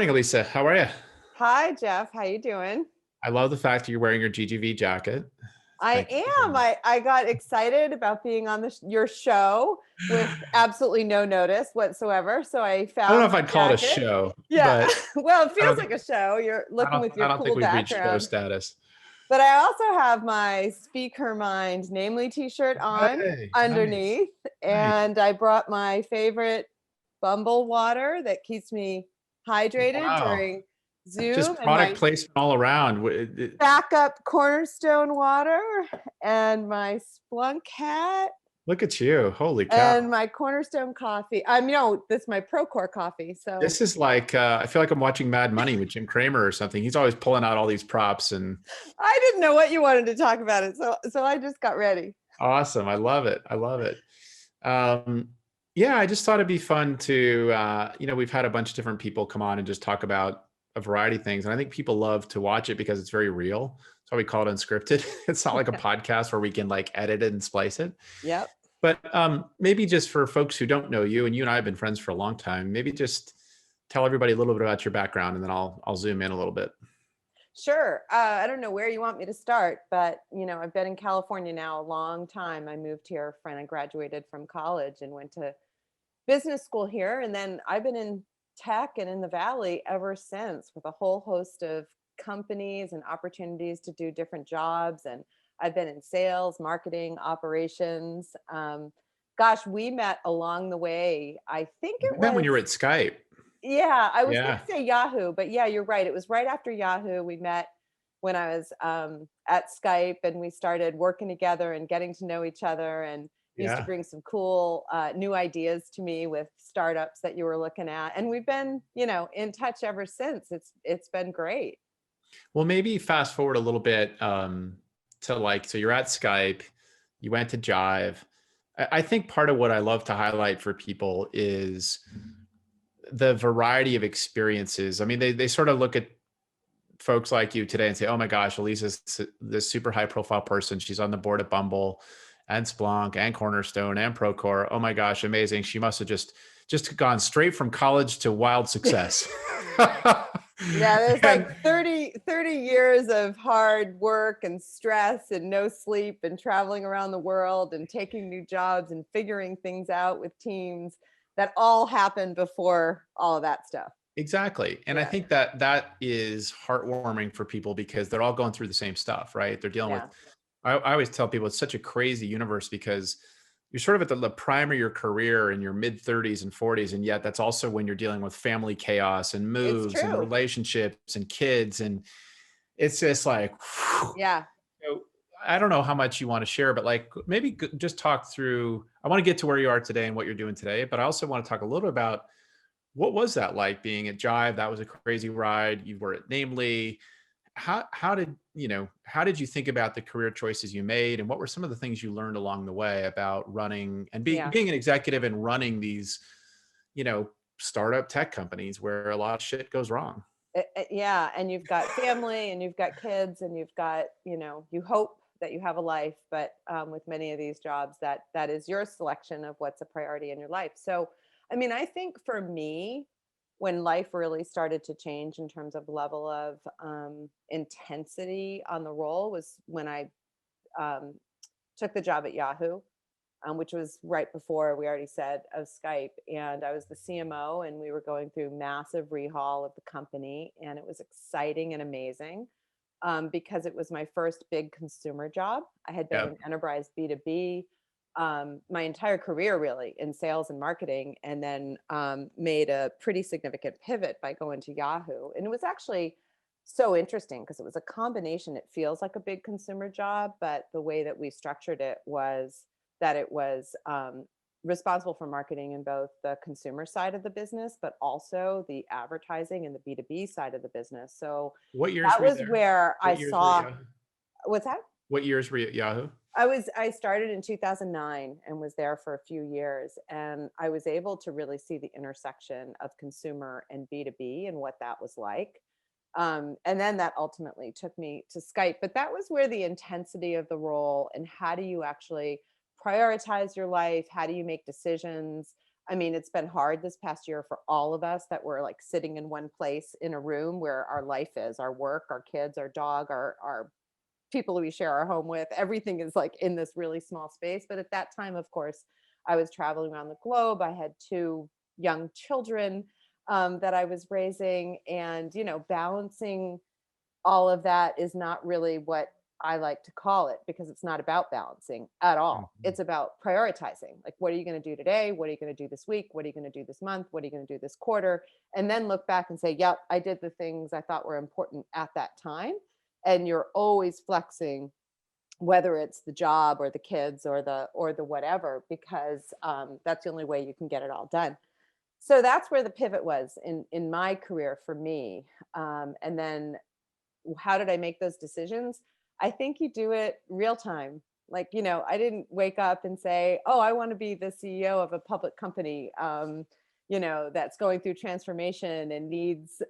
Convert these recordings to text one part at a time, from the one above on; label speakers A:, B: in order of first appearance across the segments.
A: morning, Elisa. How are you?
B: Hi, Jeff. How you doing?
A: I love the fact that you're wearing your GGV jacket.
B: I
A: Thank you for doing
B: am.
A: that.
B: I got excited about being on your show with absolutely no notice whatsoever. So I
A: I don't know
B: found
A: if
B: the
A: I'd call it a
B: jacket.
A: show,
B: Yeah.
A: but
B: Well, it
A: I
B: feels
A: don't,
B: like a show. You're
A: I
B: looking
A: don't,
B: with
A: I
B: your
A: don't think
B: cool
A: we've reached show
B: background.
A: status.
B: But I also have my Speak Her Mind Namely t-shirt on
A: Hey, nice,
B: underneath.
A: nice.
B: And I brought my favorite Bumble water that keeps me hydrated
A: Wow,
B: during Zoom
A: just
B: and
A: product
B: my
A: placement all around.
B: backup Cornerstone water and my Splunk hat
A: Look at you! Holy cow!
B: and my Cornerstone coffee. This is my Procore coffee. So
A: This is like I feel like I'm watching Mad Money with Jim Cramer or something. He's always pulling out all these props and
B: I didn't know what you wanted to talk about it. So I just got ready.
A: awesome. I love it. I love it. Um, yeah, I just thought it'd be fun to, we've had a bunch of different people come on and just talk about a variety of things. And I think people love to watch it because it's very real. That's why we call it unscripted. It's not like a podcast where we can like edit it and splice it.
B: Yep.
A: But maybe just for folks who don't know you, and you and I have been friends for a long time, maybe just tell everybody a little bit about your background, and then I'll zoom in a little bit.
B: Sure. I don't know where you want me to start, but I've been in California now a long time. I moved here when I graduated from college and went to business school here. And then I've been in tech and in the Valley ever since with a whole host of companies and opportunities to do different jobs. And I've been in sales, marketing, operations. Gosh, we met along the way. I think
A: We
B: it
A: met when
B: was,
A: you were at Skype.
B: yeah, I was going
A: Yeah.
B: to say Yahoo, but yeah, you're right. It was right after Yahoo. We met when I was at Skype and we started working together and getting to know each other and used to
A: Yeah.
B: bring some cool new ideas to me with startups that you were looking at. And we've been, in touch ever since. It's been great.
A: Well, maybe fast forward a little bit to like, so you're at Skype, you went to Jive. I think part of what I love to highlight for people is the variety of experiences. I mean, they sort of look at folks like you today and say, oh my gosh, Elisa's this super high profile person. She's on the board of Bumble and Splunk and Cornerstone and Procore. Oh my gosh, amazing. She must have just gone straight from college to wild success.
B: Yeah, there's
A: And
B: like 30 years of hard work and stress and no sleep and traveling around the world and taking new jobs and figuring things out with teams that all happened before all of that stuff.
A: exactly. And I
B: Yeah.
A: think that that is heartwarming for people because they're all going through the same stuff, right? They're dealing with,
B: Yeah.
A: I always tell people it's such a crazy universe because you're sort of at the prime of your career in your mid 30s and 40s. And yet that's also when you're dealing with family chaos and
B: It's
A: moves and
B: true.
A: relationships and kids. And it's just like, whew.
B: Yeah.
A: So I don't know how much you want to share, but like maybe just talk through. I want to get to where you are today and what you're doing today, but I also want to talk a little about what was that like being at Jive? That was a crazy ride. You were at Namely. How did you think about the career choices you made, and what were some of the things you learned along the way about running and being
B: Yeah.
A: being an executive and running these, you know, startup tech companies where a lot of shit goes wrong?
B: Yeah, and you've got family and you've got kids and you've got, you hope that you have a life, but with many of these jobs that is your selection of what's a priority in your life. So, I mean, I think for me, when life really started to change in terms of level of intensity on the role was when I um, took the job at Yahoo, which was right before we already said of Skype. And I was the CMO, and we were going through massive rehaul of the company, and it was exciting and amazing because it was my first big consumer job. I had been
A: Yeah.
B: in enterprise B2B my entire career, really, in sales and marketing, and then made a pretty significant pivot by going to Yahoo. And it was actually so interesting because it was a combination. It feels like a big consumer job, but the way that we structured it was that it was responsible for marketing in both the consumer side of the business, but also the advertising and the B2B side of the business. So
A: What years
B: that
A: were you
B: was
A: there?
B: where I
A: What years were you at
B: saw
A: Yahoo?
B: what's that?
A: What years were you at Yahoo?
B: I started in 2009 and was there for a few years, and I was able to really see the intersection of consumer and B2B and what that was like. And then that ultimately took me to Skype, but that was where the intensity of the role and how do you actually prioritize your life? How do you make decisions? I mean, it's been hard this past year for all of us that we're like sitting in one place in a room where our life is, our work, our kids, our dog, our people we share our home with. Everything is like in this really small space. But at that time, of course, I was traveling around the globe. I had two young children that I was raising, and, balancing all of that is not really what I like to call it, because it's not about balancing at all.
A: Mhm.
B: It's about prioritizing. Like, what are you going to do today? What are you going to do this week? What are you going to do this month? What are you going to do this quarter? And then look back and say, yep, I did the things I thought were important at that time. And you're always flexing, whether it's the job or the kids or the whatever, because that's the only way you can get it all done. So that's where the pivot was in my career for me. And then how did I make those decisions? I think you do it real time. Like, I didn't wake up and say, oh, I want to be the CEO of a public company, that's going through transformation and needs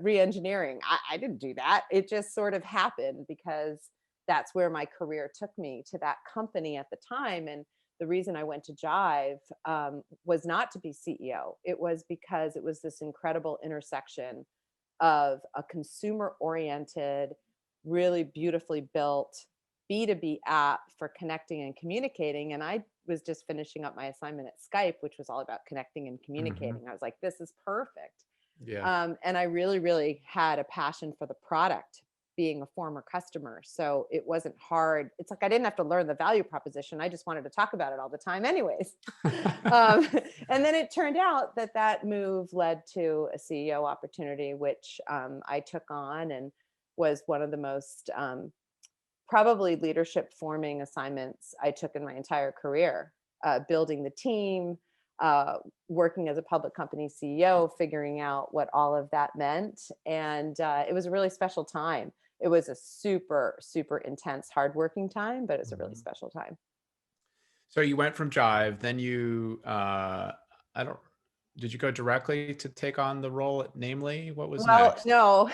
B: re-engineering. I didn't do that. It just sort of happened because that's where my career took me, to that company at the time. And the reason I went to Jive was not to be CEO. It was because it was this incredible intersection of a consumer oriented, really beautifully built B2B app for connecting and communicating. And I was just finishing up my assignment at Skype, which was all about connecting and
A: Mhm.
B: communicating. I was like, this is perfect.
A: Yeah.
B: And I really, really had a passion for the product, being a former customer. So it wasn't hard. It's like I didn't have to learn the value proposition. I just wanted to talk about it all the time, anyways. um, and then it turned out that that move led to a CEO opportunity, which I took on, and was one of the most probably leadership forming assignments I took in my entire career. Building the team, working as a public company CEO, figuring out what all of that meant. And it was a really special time. It was a super, super intense, hardworking time, but it was a really
A: Mhm.
B: special time.
A: So you went from Jive, then you, I don't, did you go directly to take on the role at Namely? What was
B: Well,
A: next?
B: no,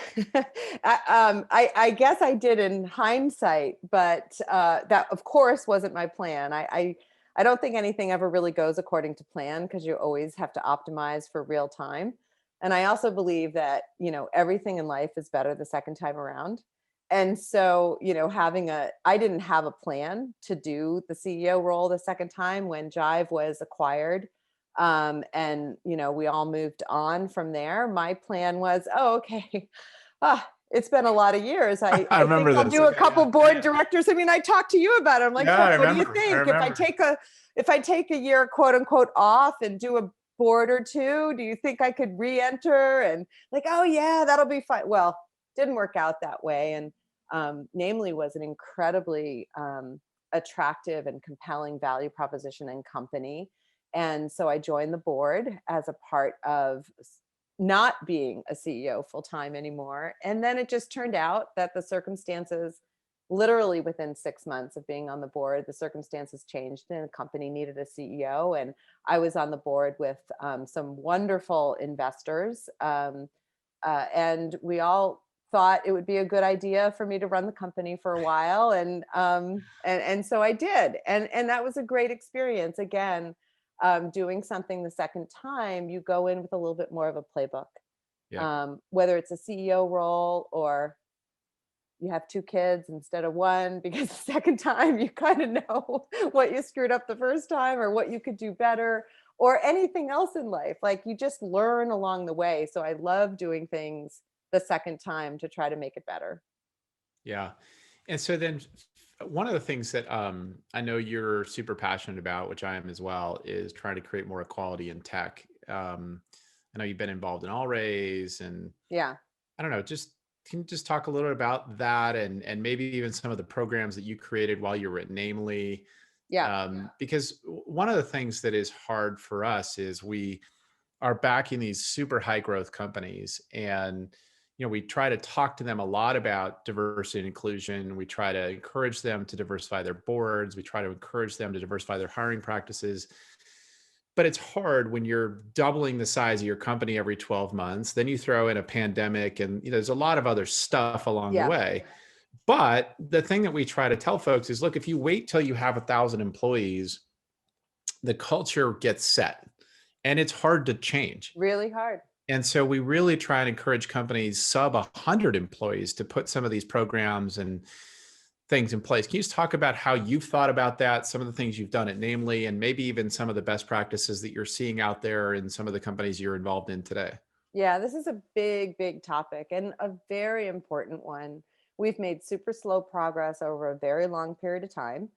B: I guess I did in hindsight, but that of course wasn't my plan. I don't think anything ever really goes according to plan, because you always have to optimize for real time. And I also believe that, everything in life is better the second time around. And so, I didn't have a plan to do the CEO role the second time when Jive was acquired. And we all moved on from there. My plan was, oh, okay. It's been a lot of years. I,
A: I
B: I think
A: remember
B: I'll
A: this.
B: do a
A: Okay,
B: couple
A: yeah.
B: board directors. I mean, I talked to you about it. I'm like,
A: Yeah,
B: look,
A: I
B: what do you
A: remember. I
B: think?
A: remember.
B: If I take a year, quote unquote, off and do a board or two, do you think I could re-enter? And like, oh yeah, that'll be fine. Well, didn't work out that way. And Namely was an incredibly attractive and compelling value proposition and company. And so I joined the board as a part of not being a CEO full time anymore. And then it just turned out that the circumstances, literally within 6 months of being on the board, the circumstances changed and the company needed a CEO. And I was on the board with some wonderful investors. And we all thought it would be a good idea for me to run the company for a while. And so I did. And that was a great experience. Again, doing something the second time, you go in with a little bit more of a playbook,
A: Yeah.
B: whether it's a CEO role or you have two kids instead of one, because the second time you kind of know what you screwed up the first time or what you could do better, or anything else in life. Like, you just learn along the way. So I love doing things the second time to try to make it better.
A: Yeah. And so then one of the things that I know you're super passionate about, which I am as well, is trying to create more equality in tech. I know you've been involved in All Raise, and
B: Yeah.
A: I don't know, just can you just talk a little bit about that, and maybe even some of the programs that you created while you were at Namely?
B: Yeah.
A: Because one of the things that is hard for us is we are backing these super high growth companies, and we try to talk to them a lot about diversity and inclusion. We try to encourage them to diversify their boards. We try to encourage them to diversify their hiring practices. But it's hard when you're doubling the size of your company every 12 months. Then you throw in a pandemic, and there's a lot of other stuff along the
B: Yeah.
A: way. But the thing that we try to tell folks is, look, if you wait till you have 1,000 employees, the culture gets set. and it's hard to change.
B: Really hard.
A: And so we really try and encourage companies sub 100 employees to put some of these programs and things in place. Can you just talk about how you've thought about that, some of the things you've done at Namely, and maybe even some of the best practices that you're seeing out there in some of the companies you're involved in today?
B: Yeah, this is a big, big topic and a very important one. We've made super slow progress over a very long period of time.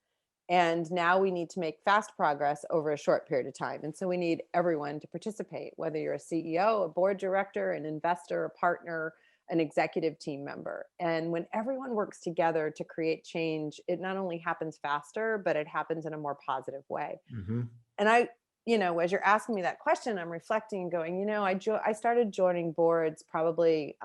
B: And now we need to make fast progress over a short period of time. And so we need everyone to participate, whether you're a CEO, a board director, an investor, a partner, an executive team member. And when everyone works together to create change, it not only happens faster, but it happens in a more positive way.
A: Mm-hmm.
B: And as you're asking me that question, I'm reflecting and going, I started joining boards probably,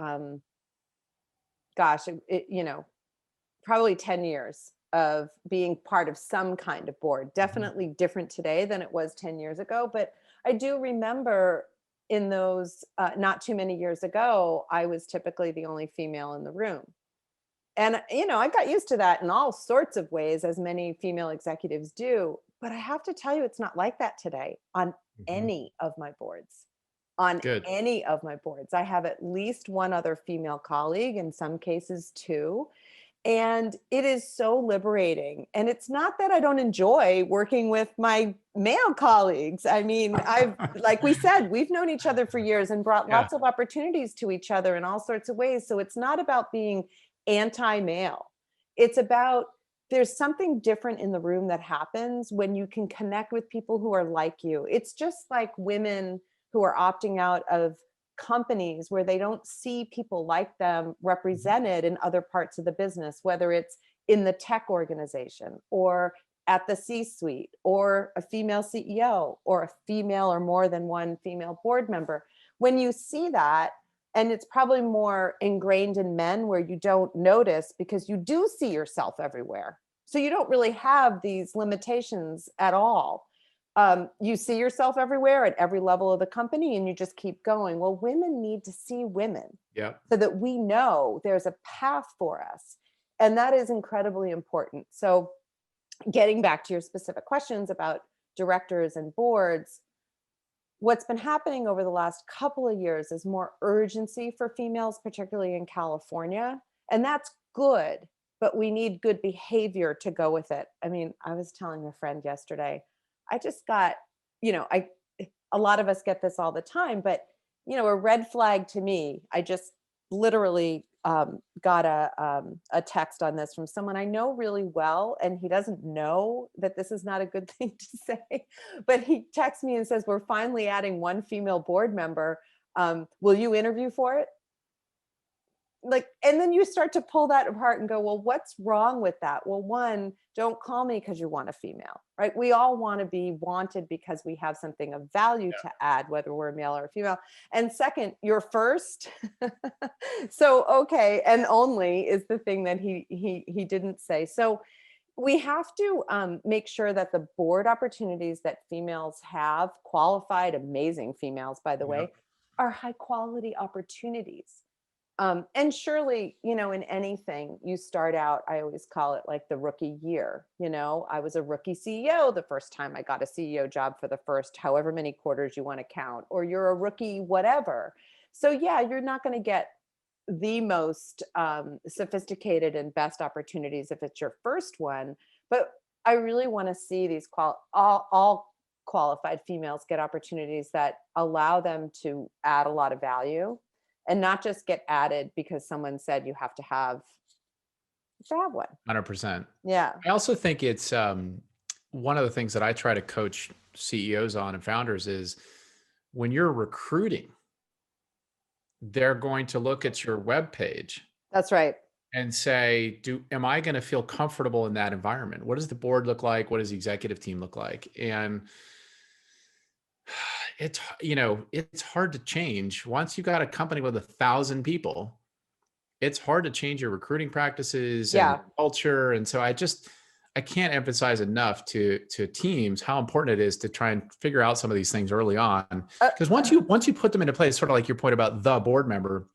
B: probably 10 years of being part of some kind of board. Definitely different today than it was 10 years ago. But I do remember in those not too many years ago, I was typically the only female in the room. And, I got used to that in all sorts of ways, as many female executives do. But I have to tell you, it's not like that today on
A: Mm-hmm.
B: any of my boards. On
A: Good.
B: any of my boards, I have at least one other female colleague, in some cases two. And it is so liberating. And it's not that I don't enjoy working with my male colleagues. I mean, like we said, we've known each other for years and brought
A: Yeah.
B: lots of opportunities to each other in all sorts of ways. So it's not about being anti-male. It's about, there's something different in the room that happens when you can connect with people who are like you. It's just like women who are opting out of companies where they don't see people like them represented in other parts of the business, whether it's in the tech organization or at the C-suite or a female CEO or a female or more than one female board member. When you see that, and it's probably more ingrained in men where you don't notice because you do see yourself everywhere. So you don't really have these limitations at all. You see yourself everywhere at every level of the company and you just keep going. Well, women need to see women so that we know there's a path for us. And that is incredibly important. So getting back to your specific questions about directors and boards, what's been happening over the last couple of years is more urgency for females, particularly in California. And that's good, but we need good behavior to go with it. I mean, I was telling a friend yesterday, I just got, a lot of us get this all the time, but, a red flag to me, I just literally got a text on this from someone I know really well, and he doesn't know that this is not a good thing to say, but he texts me and says, we're finally adding one female board member. Will you interview for it? And then you start to pull that apart and go, well, what's wrong with that? Well, one, don't call me because you want a female, right? We all want to be wanted because we have something of value to add, whether we're a male or a female. And second, you're first. So, okay. And only is the thing that he didn't say. So we have to make sure that the board opportunities that females have, qualified, amazing females, by the way, are high quality opportunities. And surely, in anything you start out, I always call it like the rookie year. I was a rookie CEO the first time I got a CEO job for the first however many quarters you want to count, or you're a rookie, whatever. So yeah, you're not going to get the most sophisticated and best opportunities if it's your first one. But I really want to see these all qualified females get opportunities that allow them to add a lot of value. And not just get added because someone said you have to have one.
A: 100%.
B: Yeah.
A: I also think it's one of the things that I try to coach CEOs on and founders is when you're recruiting, they're going to look at your webpage.
B: That's right.
A: And say, am I going to feel comfortable in that environment? What does the board look like? What does the executive team look like? And it's hard to change. Once you got a company with 1,000 people, it's hard to change your recruiting practices and culture. And so I can't emphasize enough to teams how important it is to try and figure out some of these things early on. Because once you put them into place, sort of like your point about the board member,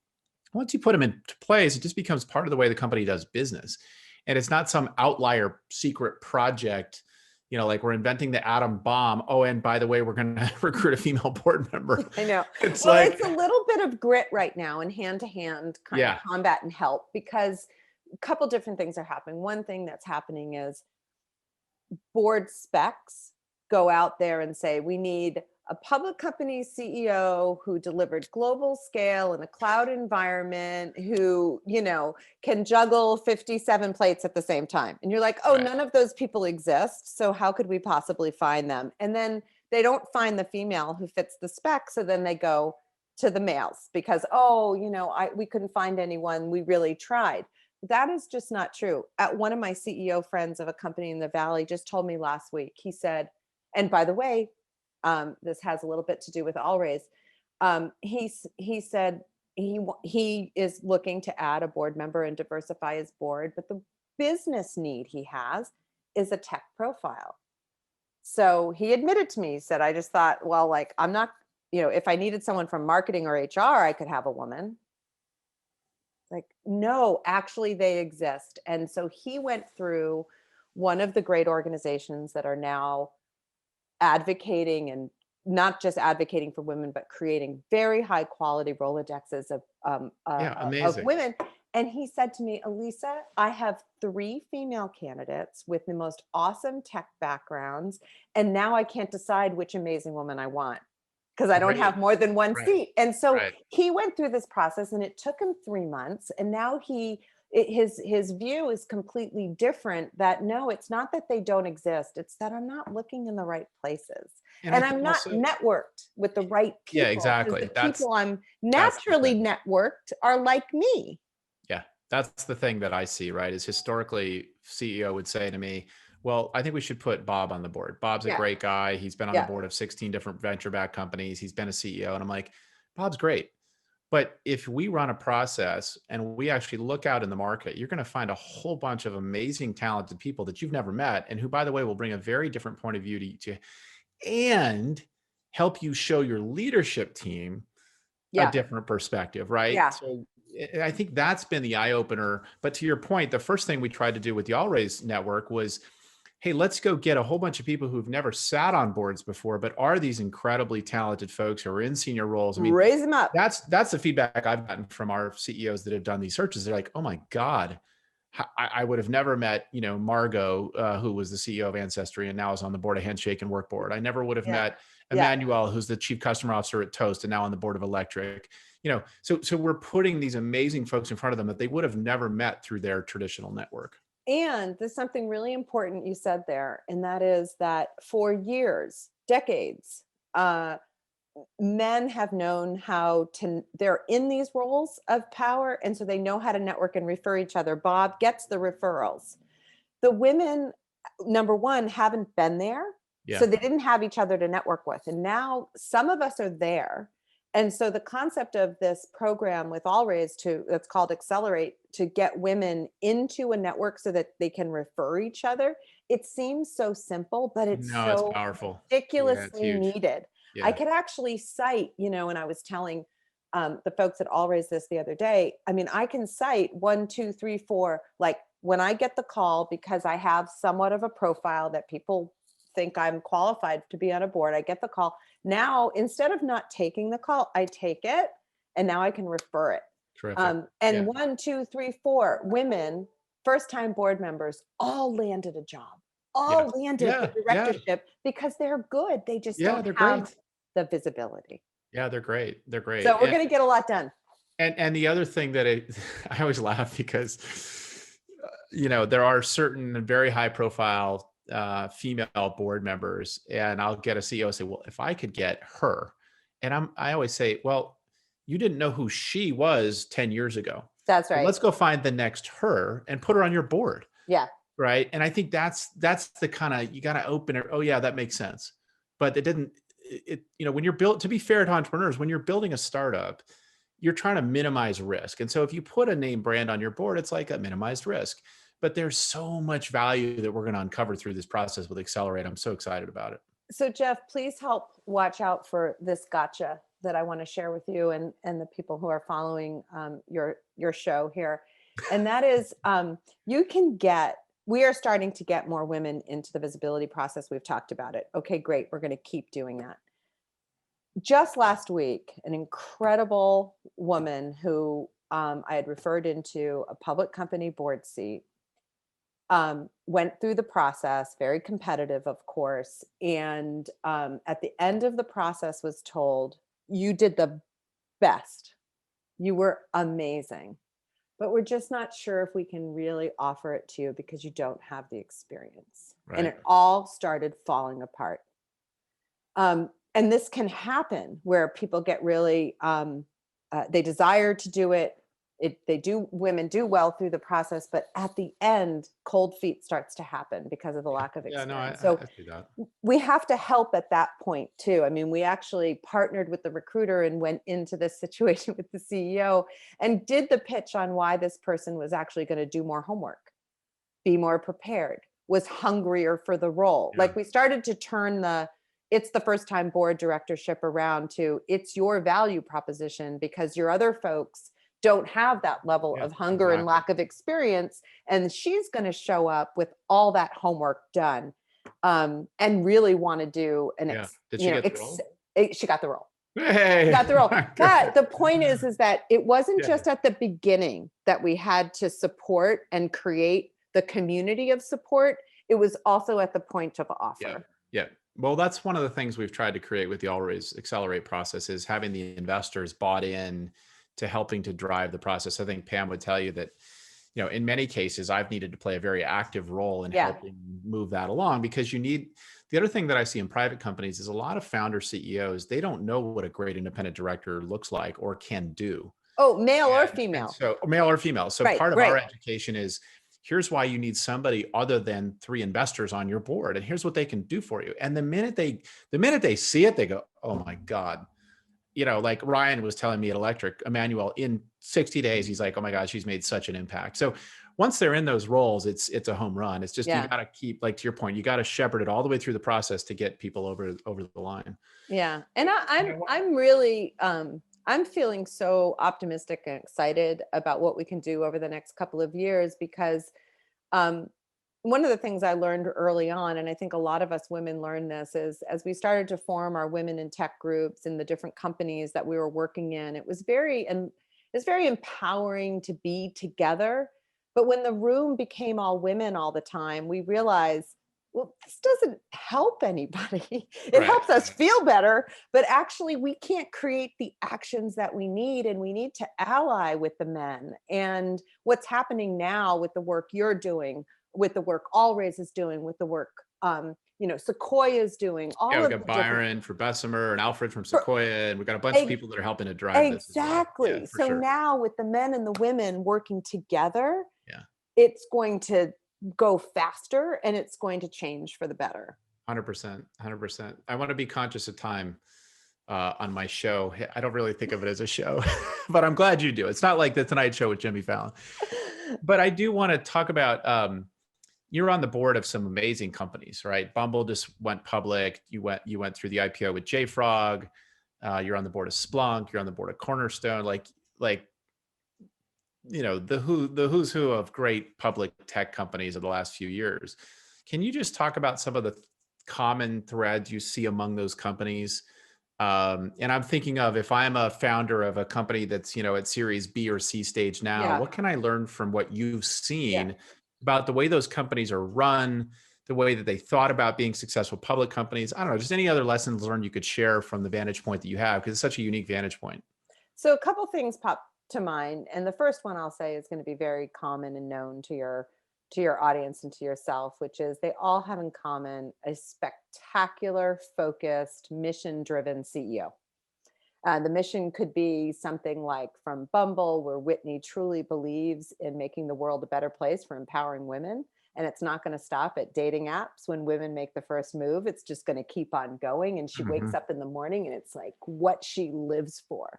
A: once you put them into place, it just becomes part of the way the company does business. And it's not some outlier secret project like we're inventing the atom bomb. Oh, and by the way, we're going to recruit a female board member.
B: I know.
A: It's
B: well,
A: like,
B: it's a little bit of grit right now and hand-to-hand kind of
A: yeah,
B: combat and help, because a couple different things are happening. One thing that's happening is board specs go out there and say, we need a public company CEO who delivered global scale in a cloud environment, who, can juggle 57 plates at the same time. And you're like, oh,
A: right.
B: none of those people exist. So how could we possibly find them? And then they don't find the female who fits the spec. So then they go to the males because, we couldn't find anyone. We really tried. That is just not true. One of my CEO friends of a company in the Valley just told me last week, he said, and by the way, this has a little bit to do with Allraise. He said he is looking to add a board member and diversify his board, but the business need he has is a tech profile. So he admitted to me, he said, I just thought, well, like, I'm not, if I needed someone from marketing or HR, I could have a woman. Like, no, actually they exist. And so he went through one of the great organizations that are now advocating, and not just advocating for women, but creating very high quality Rolodexes of
A: Amazing.
B: women. And he said to me, Elisa, I have 3 female candidates with the most awesome tech backgrounds. And now I can't decide which amazing woman I want, because I don't have more than one seat. And so he went through this process, and it took him 3 months. And now his view is completely different, that no, it's not that they don't exist. It's that I'm not looking in the right places. And I'm not networked with the right people.
A: Yeah, exactly.
B: The people I'm naturally networked are like me.
A: Yeah, that's the thing that I see, right? Is historically CEO would say to me, well, I think we should put Bob on the board. Bob's a great guy. He's been on the board of 16 different venture-backed companies. He's been a CEO. And I'm like, Bob's great. But if we run a process and we actually look out in the market, you're going to find a whole bunch of amazing, talented people that you've never met, and who, by the way, will bring a very different point of view to and help you show your leadership team a different perspective, right?
B: Yeah.
A: So I think that's been the eye opener. But to your point, the first thing we tried to do with the Allraise network was, hey, let's go get a whole bunch of people who've never sat on boards before, but are these incredibly talented folks who are in senior roles. I mean,
B: raise them up.
A: That's the feedback I've gotten from our CEOs that have done these searches. They're like, oh my God, I would have never met, Margot, who was the CEO of Ancestry and now is on the board of Handshake and Workboard. I never would have met Emmanuel, who's the chief customer officer at Toast and now on the board of Electric. So we're putting these amazing folks in front of them that they would have never met through their traditional network.
B: And there's something really important you said there, and that is that for years, decades, men have known how to, they're in these roles of power, and so they know how to network and refer each other. Bob gets the referrals. The women, number one, haven't been there, so they didn't have each other to network with. And now some of us are there. And so the concept of this program with Allraise that's called Accelerate, to get women into a network so that they can refer each other. It seems so simple, but it's so
A: powerful,
B: ridiculously needed.
A: Yeah.
B: I could actually cite, and I was telling the folks at Allraise this the other day. I mean, I can cite 1, 2, 3, 4, like when I get the call, because I have somewhat of a profile that people think I'm qualified to be on a board. I get the call. Now, instead of not taking the call, I take it, and now I can refer it. And 1, 2, 3, 4 women, first-time board members, all landed a job, landed the directorship because they're good. They just don't have the visibility.
A: Yeah, they're great. They're great.
B: So we're going to get a lot done.
A: And the other thing that I always laugh because, there are certain very high profile female board members, and I'll get a CEO say, well, if I could get her, and I always say, well, you didn't know who she was 10 years ago.
B: That's right.
A: So let's go find the next her and put her on your board.
B: Yeah.
A: Right. And I think that's the kind of, you got to open it. Oh yeah, that makes sense. But when you're built, to be fair to entrepreneurs, when you're building a startup, you're trying to minimize risk. And so if you put a name brand on your board, it's like a minimized risk. But there's so much value that we're going to uncover through this process with Accelerate. I'm so excited about it.
B: So Jeff, please help watch out for this gotcha that I want to share with you and the people who are following your show here. And that is, you can get we are starting to get more women into the visibility process. We've talked about it. Okay, great. We're going to keep doing that. Just last week, an incredible woman who I had referred into a public company board seat went through the process, very competitive, of course. And at the end of the process was told, you did the best. You were amazing. But we're just not sure if we can really offer it to you because you don't have the experience.
A: Right.
B: And it all started falling apart. And this can happen where people get really, they desire to do it. Women do well through the process, but at the end, cold feet starts to happen because of the lack of
A: Yeah,
B: experience.
A: no,
B: So
A: I see that.
B: we have to help at that point too. I mean, we actually partnered with the recruiter and went into this situation with the CEO and did the pitch on why this person was actually going to do more homework, be more prepared, was hungrier for the role.
A: Yeah.
B: Like we started to turn it's the first time board directorship around to it's your value proposition because your other folks don't have that level of hunger and lack of experience. And she's going to show up with all that homework done and really want to do
A: Did she get the role?
B: She got the role.
A: Hey,
B: She got the role. But the point is that it wasn't
A: Yeah.
B: just at the beginning that we had to support and create the community of support. It was also at the point of offer.
A: Yeah. Well, that's one of the things we've tried to create with the Always Accelerate process is having the investors bought in to helping to drive the process. I think Pam would tell you that, in many cases, I've needed to play a very active role in helping move that along because the other thing that I see in private companies is a lot of founder CEOs, they don't know what a great independent director looks like or can do.
B: Oh, male or female.
A: So male or female. So
B: Right,
A: part of
B: right.
A: our education is here's why you need somebody other than 3 investors on your board. And here's what they can do for you. And the minute they see it, they go, oh my God. Like Ryan was telling me at Electric, Emmanuel, in 60 days, he's like, oh my gosh, she's made such an impact. So once they're in those roles, it's a home run. It's just, you got to keep, like, to your point, you got to shepherd it all the way through the process to get people over the line.
B: Yeah. And I'm really, I'm feeling so optimistic and excited about what we can do over the next couple of years because one of the things I learned early on, and I think a lot of us women learned this, is as we started to form our women in tech groups in the different companies that we were working in, it's very empowering to be together. But when the room became all women all the time, we realized, well, this doesn't help anybody. It helps us feel better, but actually we can't create the actions that we need, and we need to ally with the men. And what's happening now with the work you're doing, with the work Allraise is doing, with the work Sequoia is doing.
A: We got Byron for Bessemer and Alfred from Sequoia, and we've got a bunch of people that are helping to drive this.
B: Exactly. So now with the men and the women working together, it's going to go faster and it's going to change for the better.
A: 100%. I want to be conscious of time on my show. I don't really think of it as a show, but I'm glad you do. It's not like the Tonight Show with Jimmy Fallon. But I do want to talk about, you're on the board of some amazing companies, right? Bumble just went public. You went through the IPO with JFrog. You're on the board of Splunk. You're on the board of Cornerstone. The who's who of great public tech companies of the last few years. Can you just talk about some of the common threads you see among those companies? And I'm thinking of, if I'm a founder of a company that's, at Series B or C stage now, what can I learn from what you've seen about the way those companies are run, the way that they thought about being successful public companies? I don't know, just any other lessons learned you could share from the vantage point that you have, because it's such a unique vantage point.
B: So a couple things pop to mind. And the first one I'll say is going to be very common and known to your audience and to yourself, which is they all have in common a spectacular, focused, mission-driven CEO. The mission could be something like from Bumble, where Whitney truly believes in making the world a better place for empowering women. And it's not going to stop at dating apps when women make the first move. It's just going to keep on going. And she wakes up in the morning and it's like what she lives for.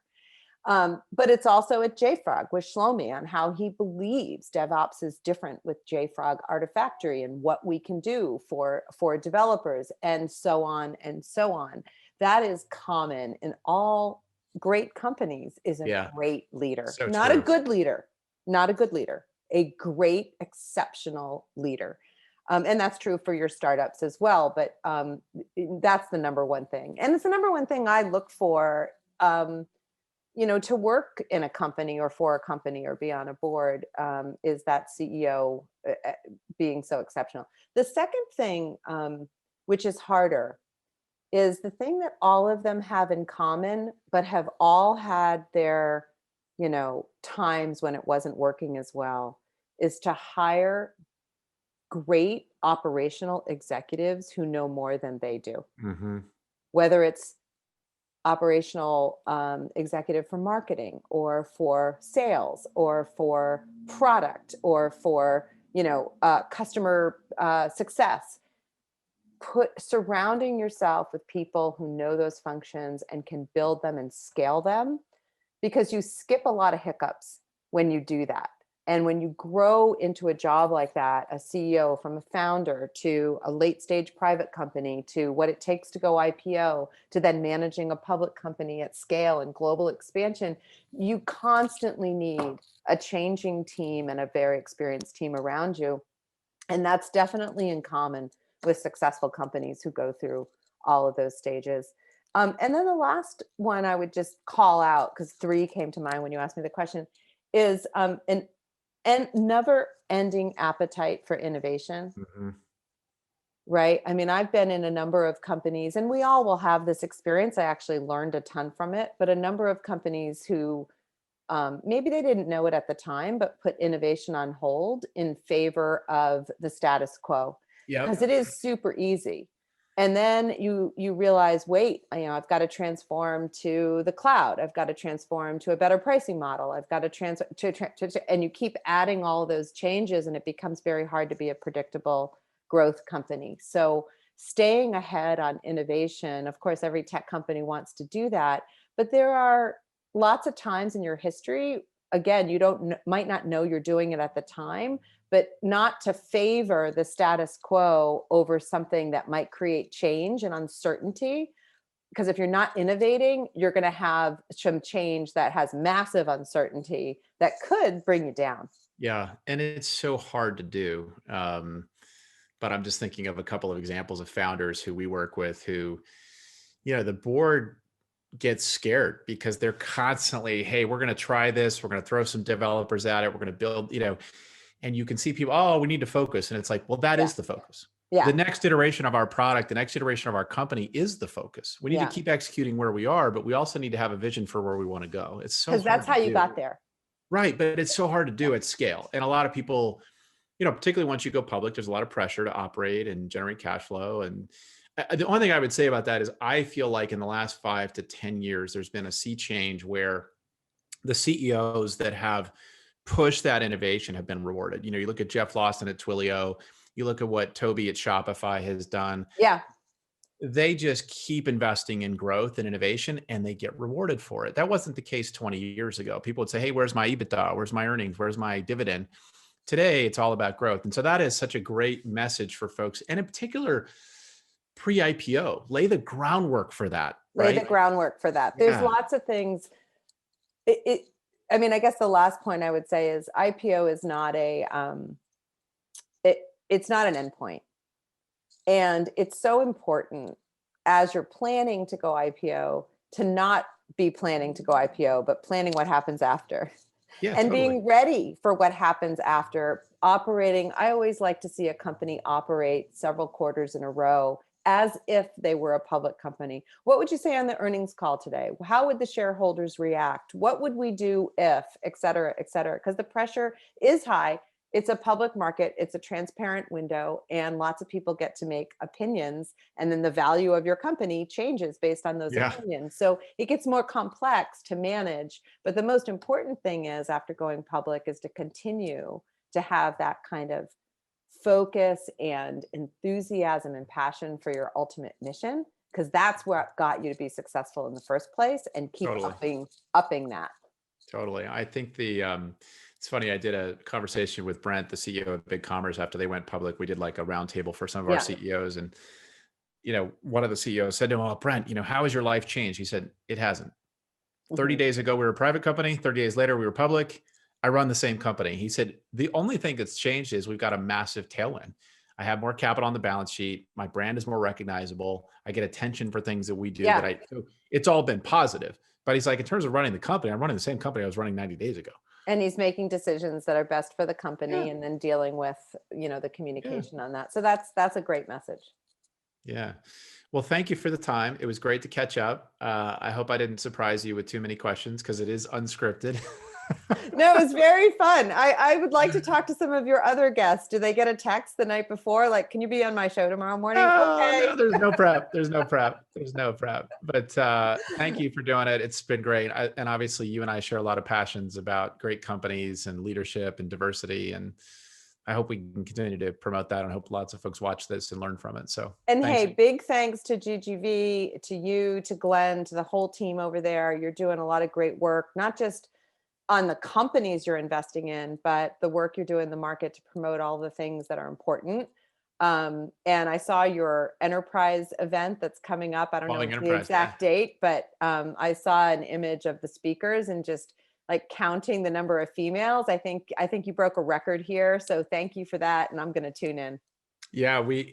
B: But it's also at JFrog with Shlomi on how he believes DevOps is different with JFrog Artifactory and what we can do for developers, and so on and so on. That is common in all great companies, is a great leader, not a good leader, not a good leader. a great, exceptional leader. And that's true for your startups as well. But that's the number one thing. And it's the number one thing I look for, to work in a company or for a company or be on a board, is that CEO being so exceptional. The second thing, which is harder, is the thing that all of them have in common, but have all had their, times when it wasn't working as well, is to hire great operational executives who know more than they do.
A: Mm-hmm.
B: Whether it's operational executive for marketing or for sales or for product or for, customer success. Surrounding yourself with people who know those functions and can build them and scale them, because you skip a lot of hiccups when you do that. And when you grow into a job like that, a CEO, from a founder to a late stage private company to what it takes to go IPO, to then managing a public company at scale and global expansion, you constantly need a changing team and a very experienced team around you. And that's definitely in common with successful companies who go through all of those stages. And then the last one I would just call out, because 3 came to mind when you asked me the question, is an never-ending appetite for innovation.
A: Mm-hmm.
B: Right? I mean, I've been in a number of companies, and we all will have this experience. I actually learned a ton from it, but a number of companies who maybe they didn't know it at the time, but put innovation on hold in favor of the status quo, because it is super easy. And then you realize, wait, I've got to transform to the cloud. I've got to transform to a better pricing model. I've got to and you keep adding all those changes, and it becomes very hard to be a predictable growth company. So staying ahead on innovation, of course, every tech company wants to do that, but there are lots of times in your history, again, you might not know you're doing it at the time, but not to favor the status quo over something that might create change and uncertainty. Because if you're not innovating, you're going to have some change that has massive uncertainty that could bring you down.
A: Yeah. And it's so hard to do. But I'm just thinking of a couple of examples of founders who we work with who, the board gets scared because they're constantly, hey, we're going to try this. We're going to throw some developers at it. We're going to build, and you can see people, oh, we need to focus. And it's like, well, that is the focus.
B: Yeah.
A: The next iteration of our product, the next iteration of our company is the focus. We need to keep executing where we are, but we also need to have a vision for where we want to go. It's so hard.
B: Because that's how you got there.
A: Right. But it's so hard to do at scale. And a lot of people, particularly once you go public, there's a lot of pressure to operate and generate cash flow. And the only thing I would say about that is I feel like in the last 5 to 10 years, there's been a sea change where the CEOs that have pushed that innovation have been rewarded. You look at Jeff Lawson at Twilio, you look at what Toby at Shopify has done.
B: Yeah.
A: They just keep investing in growth and innovation and they get rewarded for it. That wasn't the case 20 years ago. People would say, hey, where's my EBITDA? Where's my earnings? Where's my dividend? Today, it's all about growth. And so that is such a great message for folks. And in particular, pre-IPO, lay the groundwork for that.
B: Lay the groundwork for that. There's lots of things. I guess the last point I would say is IPO is not it's not an endpoint. And it's so important as you're planning to go IPO to not be planning to go IPO, but planning what happens after.
A: Yeah,
B: and
A: totally.
B: Being ready for what happens after. Operating, I always like to see a company operate several quarters in a row as if they were a public company. What would you say on the earnings call today? How would the shareholders react? What would we do if, et cetera, et cetera? Because the pressure is high. It's a public market. It's a transparent window, and lots of people get to make opinions. And then the value of your company changes based on those opinions. So it gets more complex to manage. But the most important thing is, after going public, is to continue to have that kind of focus and enthusiasm and passion for your ultimate mission, because that's what got you to be successful in the first place, and keep upping that.
A: Totally. I think it's funny. I did a conversation with Brent, the CEO of BigCommerce, after they went public. We did like a roundtable for some of our CEOs, and one of the CEOs said to him, "Oh, Brent, how has your life changed?" He said, "It hasn't. 30 days ago, we were a private company. 30 days later, we were public. I run the same company. He said, the only thing that's changed is we've got a massive tailwind. I have more capital on the balance sheet. My brand is more recognizable. I get attention for things that we do
B: Yeah.
A: so it's all been positive. But he's like, in terms of running the company, I'm running the same company I was running 90 days ago.
B: And he's making decisions that are best for the company
A: Yeah.
B: and then dealing with, the
A: Yeah.
B: communication on that. So that's a great message.
A: Yeah. Well, thank you for the time. It was great to catch up. I hope I didn't surprise you with too many questions because it is unscripted.
B: No, it was very fun. I would like to talk to some of your other guests. Do they get a text the night before? Like, can you be on my show tomorrow morning?
A: Oh,
B: Okay.
A: no, there's no prep. There's no prep. There's no prep. But thank you for doing it. It's been great. And obviously, you and I share a lot of passions about great companies and leadership and diversity. And I hope we can continue to promote that. And I hope lots of folks watch this and learn from it. So,
B: And
A: thanks.
B: hey, big thanks to GGV, to you, to Glenn, to the whole team over there. You're doing a lot of great work, not just on the companies you're investing in, but the work you're doing in the market to promote all the things that are important. And I saw your enterprise event that's coming up. I don't know
A: Following
B: the
A: Enterprise,
B: exact date, but I saw an image of the speakers and just like counting the number of females. I think you broke a record here. So thank you for that. And I'm going to tune in.
A: Yeah, we're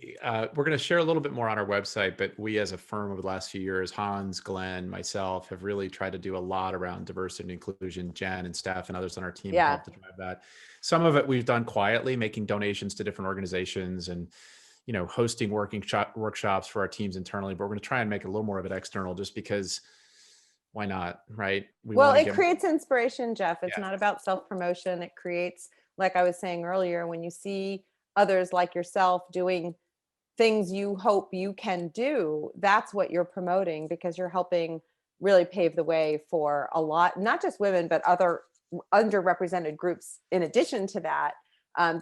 A: going to share a little bit more on our website, but we as a firm over the last few years, Hans, Glenn, myself, have really tried to do a lot around diversity and inclusion. Jen and Steph and others on our team have
B: Yeah.
A: helped to drive that. Some of it we've done quietly, making donations to different organizations and hosting workshops for our teams internally. But we're going to try and make a little more of it external, just because why not, right?
B: Well, it creates inspiration, Jeff. It's
A: Yeah.
B: not about self-promotion. It creates, like I was saying earlier, when you see others like yourself doing things you hope you can do, that's what you're promoting, because you're helping really pave the way for a lot, not just women, but other underrepresented groups in addition to that,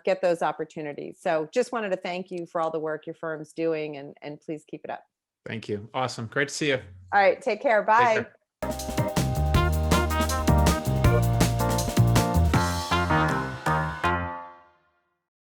B: get those opportunities. So just wanted to thank you for all the work your firm's doing, and please keep it up.
A: Thank you. Awesome. Great to see you.
B: All right, take care. Bye.
A: Take care.